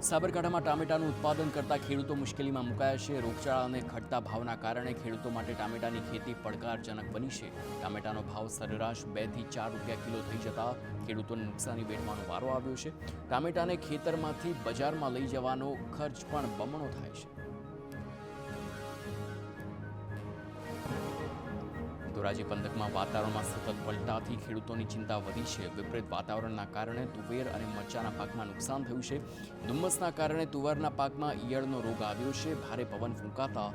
સાબરકાંઠામાં ટામેટાનું ઉત્પાદન કરતા ખેડૂતો મુશ્કેલીમાં મુકાયા છે। રોગચાળા અને ઘટતા ભાવના કારણે ખેડૂતો માટે ટામેટાની ખેતી પડકારજનક બની છે। ટામેટાનો ભાવ સરેરાશ 2 થી 4 રૂપિયા કિલો થઈ જતા ખેડૂતોને નુકસાની વેઠવાનો વારો આવ્યો છે। ટામેટાને ખેતરમાંથી બજારમાં લઈ જવાનો ખર્ચ પણ બમણો થાય છે। ધોરાજી પંથકમાં વાતાવરણમાં સતત પલટાથી ખેડૂતોની ચિંતા વધી છે। વિપરીત વાતાવરણના કારણે તુવેર અને મરચાના પાકમાં નુકસાન થયું છે। ધુમ્મસના કારણે તુવેરના પાકમાં ઈયળનો રોગ આવ્યો છે। ભારે પવન ફૂંકાતા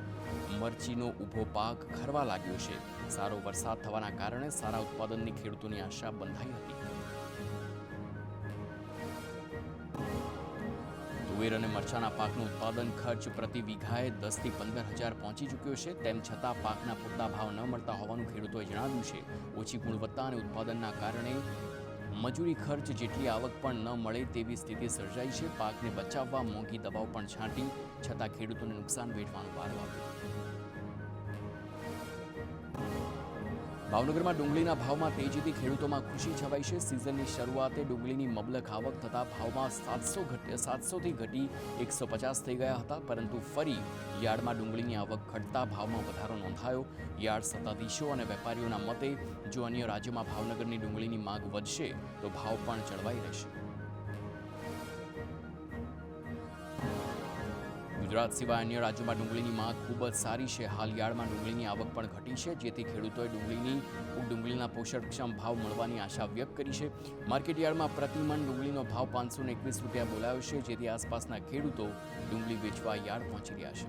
મરચીનો ઊભો પાક ખરવા લાગ્યો છે। સારો વરસાદ થવાના કારણે સારા ઉત્પાદનની ખેડૂતોની આશા બંધાઈ હતી। તુવેર અને મરચાના પાકનું ઉત્પાદન ખર્ચ પ્રતિ વીઘાએ 10 થી 15 હજાર પહોંચી ચૂક્યો છે। તેમ છતાં પાકના પૂરતા ભાવ ન મળતા હોવાનું ખેડૂતોએ જણાવ્યું છે। ઓછી ગુણવત્તા અને ઉત્પાદનના કારણે મજૂરી ખર્ચ જેટલી આવક પણ ન મળે તેવી સ્થિતિ સર્જાઈ છે। પાકને બચાવવા મોંઘી દવાઓ પણ છાંટી છતાં ખેડૂતોને નુકસાન વેઠવાનો વારો આવ્યો। ભાવનગરમાં ડુંગળીના ભાવમાં તેજીથી ખેડૂતોમાં ખુશી છવાઈ છે। સિઝનની શરૂઆતે ડુંગળીની મબલક આવક થતાં ભાવમાં 700 થી ઘટી 150 થઈ ગયા હતા, પરંતુ ફરી યાર્ડમાં ડુંગળીની આવક ઘટતા ભાવમાં વધારો નોંધાયો। યાર્ડ સત્તાધીશો અને વેપારીઓના મતે જો અન્ય રાજ્યોમાં ભાવનગરની ડુંગળીની માંગ વધશે તો ભાવ પણ જળવાઈ રહેશે। ગુજરાત સિવાય અન્ય રાજ્યોમાં ડુંગળીની માંગ ખૂબ જ સારી છે। હાલ યાર્ડમાં ડુંગળીની આવક પણ ઘટી છે, જેથી ખેડૂતોએ ડુંગળીના પોષણક્ષમ ભાવ મળવાની આશા વ્યક્ત કરી છે। માર્કેટ યાર્ડમાં પ્રતિ મણ ડુંગળીનો ભાવ 521 રૂપિયા બોલાયો છે, જેથી આસપાસના ખેડૂતો ડુંગળી વેચવા યાર્ડ પહોંચી રહ્યા છે।